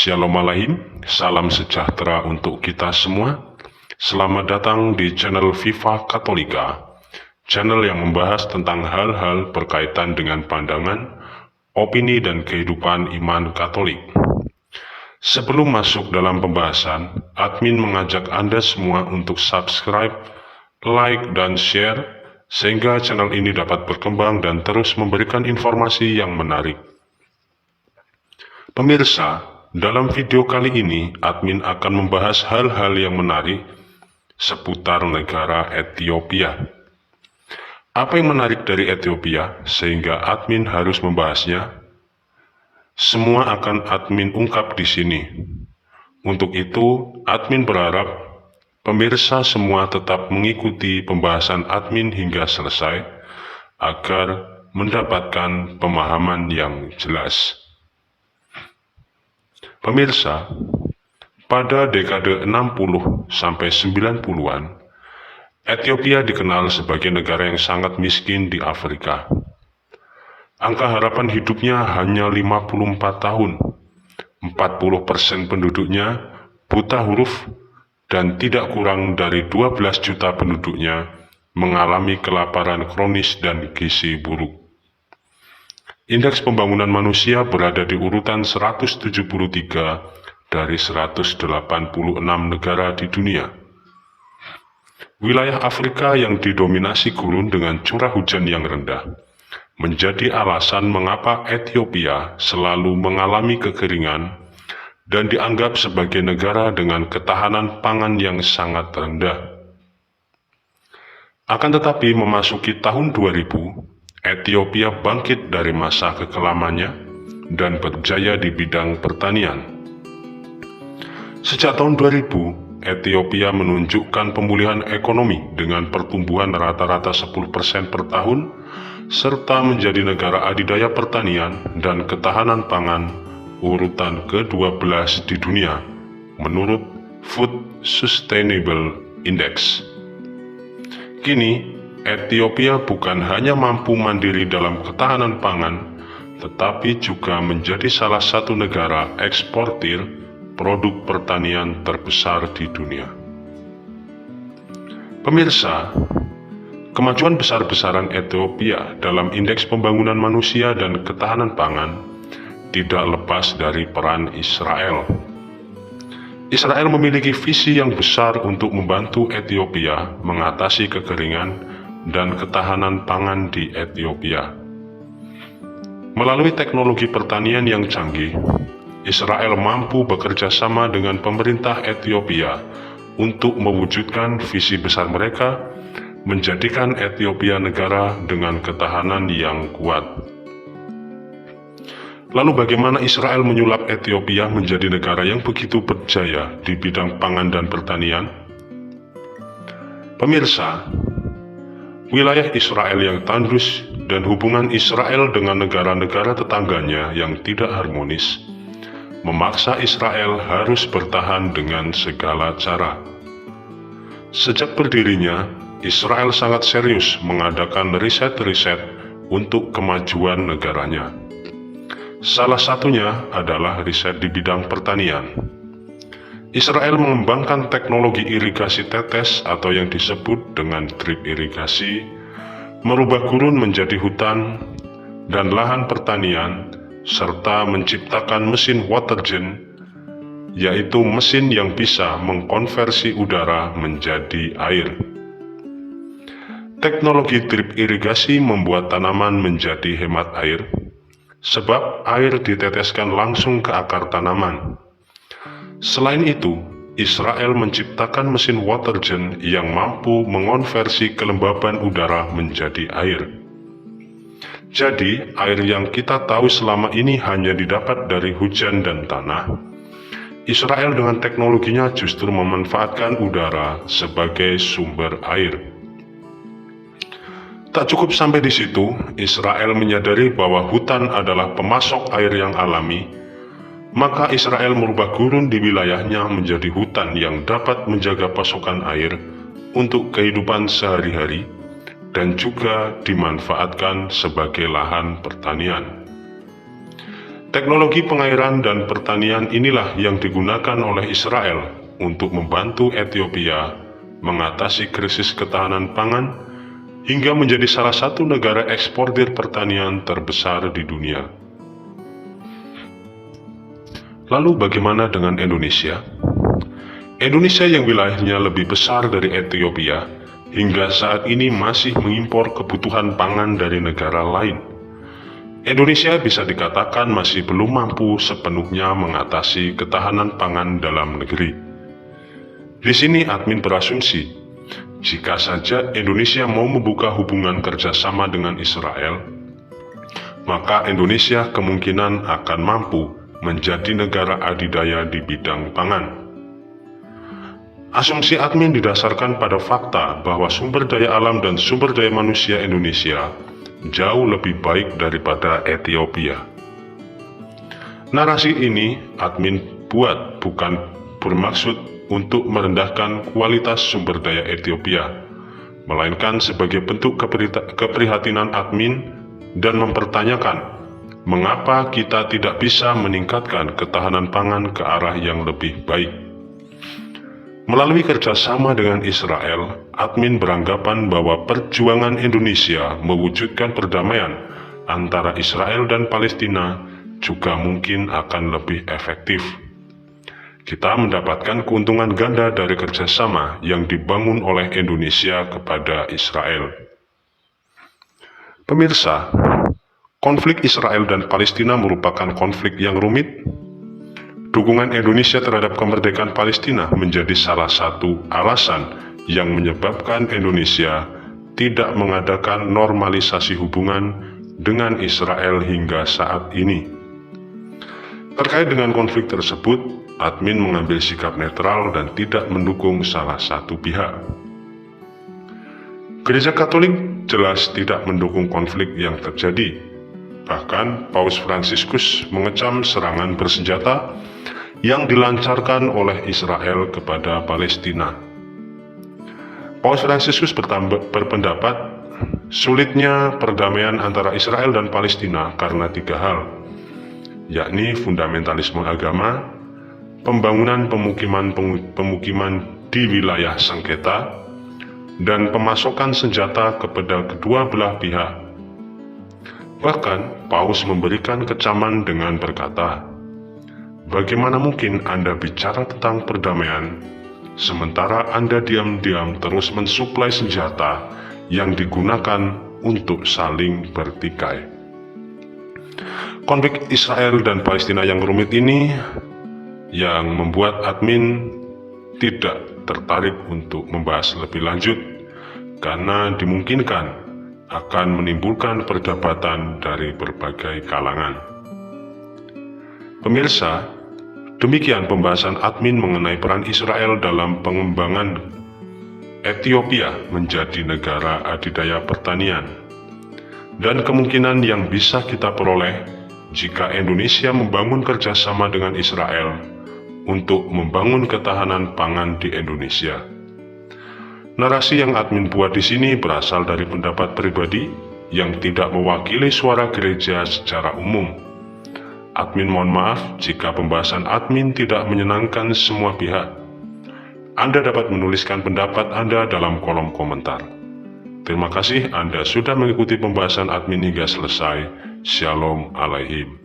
Shalom Alaihim, salam sejahtera untuk kita semua. Selamat datang di channel Viva Katolika, channel yang membahas tentang hal-hal berkaitan dengan pandangan, opini, dan kehidupan iman Katolik. Sebelum masuk dalam pembahasan, admin mengajak Anda semua untuk subscribe, like, dan share, sehingga channel ini dapat berkembang dan terus memberikan informasi yang menarik. Pemirsa, dalam video kali ini, admin akan membahas hal-hal yang menarik seputar negara Ethiopia. Apa yang menarik dari Ethiopia sehingga admin harus membahasnya? Semua akan admin ungkap di sini. Untuk itu, admin berharap pemirsa semua tetap mengikuti pembahasan admin hingga selesai agar mendapatkan pemahaman yang jelas. Pemirsa, pada dekade 60 sampai 90-an, Ethiopia dikenal sebagai negara yang sangat miskin di Afrika. Angka harapan hidupnya hanya 54 tahun. 40% penduduknya buta huruf dan tidak kurang dari 12 juta penduduknya mengalami kelaparan kronis dan gizi buruk. Indeks pembangunan manusia berada di urutan 173 dari 186 negara di dunia. Wilayah Afrika yang didominasi gurun dengan curah hujan yang rendah menjadi alasan mengapa Ethiopia selalu mengalami kekeringan dan dianggap sebagai negara dengan ketahanan pangan yang sangat rendah. Akan tetapi memasuki tahun 2000, Ethiopia bangkit dari masa kekelamannya dan berjaya di bidang pertanian. Sejak tahun 2000, Ethiopia menunjukkan pemulihan ekonomi dengan pertumbuhan rata-rata 10% per tahun, serta menjadi negara adidaya pertanian dan ketahanan pangan urutan ke-12 di dunia, menurut Food Sustainable Index. Kini, Ethiopia bukan hanya mampu mandiri dalam ketahanan pangan, tetapi juga menjadi salah satu negara eksportir produk pertanian terbesar di dunia. Pemirsa, kemajuan besar-besaran Ethiopia dalam indeks pembangunan manusia dan ketahanan pangan tidak lepas dari peran Israel. Israel memiliki visi yang besar untuk membantu Ethiopia mengatasi kekeringan dan ketahanan pangan di Ethiopia. Melalui teknologi pertanian yang canggih, Israel mampu bekerja sama dengan pemerintah Ethiopia untuk mewujudkan visi besar mereka, menjadikan Ethiopia negara dengan ketahanan yang kuat. Lalu bagaimana Israel menyulap Ethiopia menjadi negara yang begitu berjaya di bidang pangan dan pertanian? Pemirsa, wilayah Israel yang tandus dan hubungan Israel dengan negara-negara tetangganya yang tidak harmonis memaksa Israel harus bertahan dengan segala cara. Sejak berdirinya, Israel sangat serius mengadakan riset-riset untuk kemajuan negaranya. Salah satunya adalah riset di bidang pertanian. Israel mengembangkan teknologi irigasi tetes atau yang disebut dengan drip irigasi, merubah gurun menjadi hutan dan lahan pertanian, serta menciptakan mesin watergen, yaitu mesin yang bisa mengkonversi udara menjadi air. Teknologi drip irigasi membuat tanaman menjadi hemat air, sebab air diteteskan langsung ke akar tanaman. Selain itu, Israel menciptakan mesin watergen yang mampu mengonversi kelembaban udara menjadi air. Jadi, air yang kita tahu selama ini hanya didapat dari hujan dan tanah. Israel dengan teknologinya justru memanfaatkan udara sebagai sumber air. Tak cukup sampai di situ, Israel menyadari bahwa hutan adalah pemasok air yang alami. Maka Israel merubah gurun di wilayahnya menjadi hutan yang dapat menjaga pasokan air untuk kehidupan sehari-hari dan juga dimanfaatkan sebagai lahan pertanian. Teknologi pengairan dan pertanian inilah yang digunakan oleh Israel untuk membantu Ethiopia mengatasi krisis ketahanan pangan hingga menjadi salah satu negara eksportir pertanian terbesar di dunia. Lalu bagaimana dengan Indonesia? Indonesia yang wilayahnya lebih besar dari Ethiopia hingga saat ini masih mengimpor kebutuhan pangan dari negara lain. Indonesia bisa dikatakan masih belum mampu sepenuhnya mengatasi ketahanan pangan dalam negeri. Di sini admin berasumsi, jika saja Indonesia mau membuka hubungan kerjasama dengan Israel, maka Indonesia kemungkinan akan mampu menjadi negara adidaya di bidang pangan. Asumsi admin didasarkan pada fakta bahwa sumber daya alam dan sumber daya manusia Indonesia jauh lebih baik daripada Ethiopia. Narasi ini admin buat bukan bermaksud untuk merendahkan kualitas sumber daya Ethiopia, melainkan sebagai bentuk keprihatinan admin dan mempertanyakan mengapa kita tidak bisa meningkatkan ketahanan pangan ke arah yang lebih baik. Melalui kerjasama dengan Israel, admin beranggapan bahwa perjuangan Indonesia mewujudkan perdamaian antara Israel dan Palestina juga mungkin akan lebih efektif. Kita mendapatkan keuntungan ganda dari kerjasama yang dibangun oleh Indonesia kepada Israel. Pemirsa, konflik Israel dan Palestina merupakan konflik yang rumit. Dukungan Indonesia terhadap kemerdekaan Palestina menjadi salah satu alasan yang menyebabkan Indonesia tidak mengadakan normalisasi hubungan dengan Israel hingga saat ini. Terkait dengan konflik tersebut, admin mengambil sikap netral dan tidak mendukung salah satu pihak. Gereja Katolik jelas tidak mendukung konflik yang terjadi. Bahkan Paus Fransiskus mengecam serangan bersenjata yang dilancarkan oleh Israel kepada Palestina. Paus Fransiskus berpendapat sulitnya perdamaian antara Israel dan Palestina karena tiga hal, yakni fundamentalisme agama, pembangunan pemukiman di wilayah sengketa, dan pemasokan senjata kepada kedua belah pihak. Bahkan Paus memberikan kecaman dengan berkata, "Bagaimana mungkin Anda bicara tentang perdamaian, sementara Anda diam-diam terus mensuplai senjata yang digunakan untuk saling bertikai?" Konflik Israel dan Palestina yang rumit ini yang membuat admin tidak tertarik untuk membahas lebih lanjut, karena dimungkinkan akan menimbulkan perdebatan dari berbagai kalangan. Pemirsa, demikian pembahasan admin mengenai peran Israel dalam pengembangan Ethiopia menjadi negara adidaya pertanian, dan kemungkinan yang bisa kita peroleh jika Indonesia membangun kerjasama dengan Israel untuk membangun ketahanan pangan di Indonesia. Narasi yang admin buat di sini berasal dari pendapat pribadi yang tidak mewakili suara gereja secara umum. Admin mohon maaf jika pembahasan admin tidak menyenangkan semua pihak. Anda dapat menuliskan pendapat Anda dalam kolom komentar. Terima kasih Anda sudah mengikuti pembahasan admin hingga selesai. Shalom Aleichem.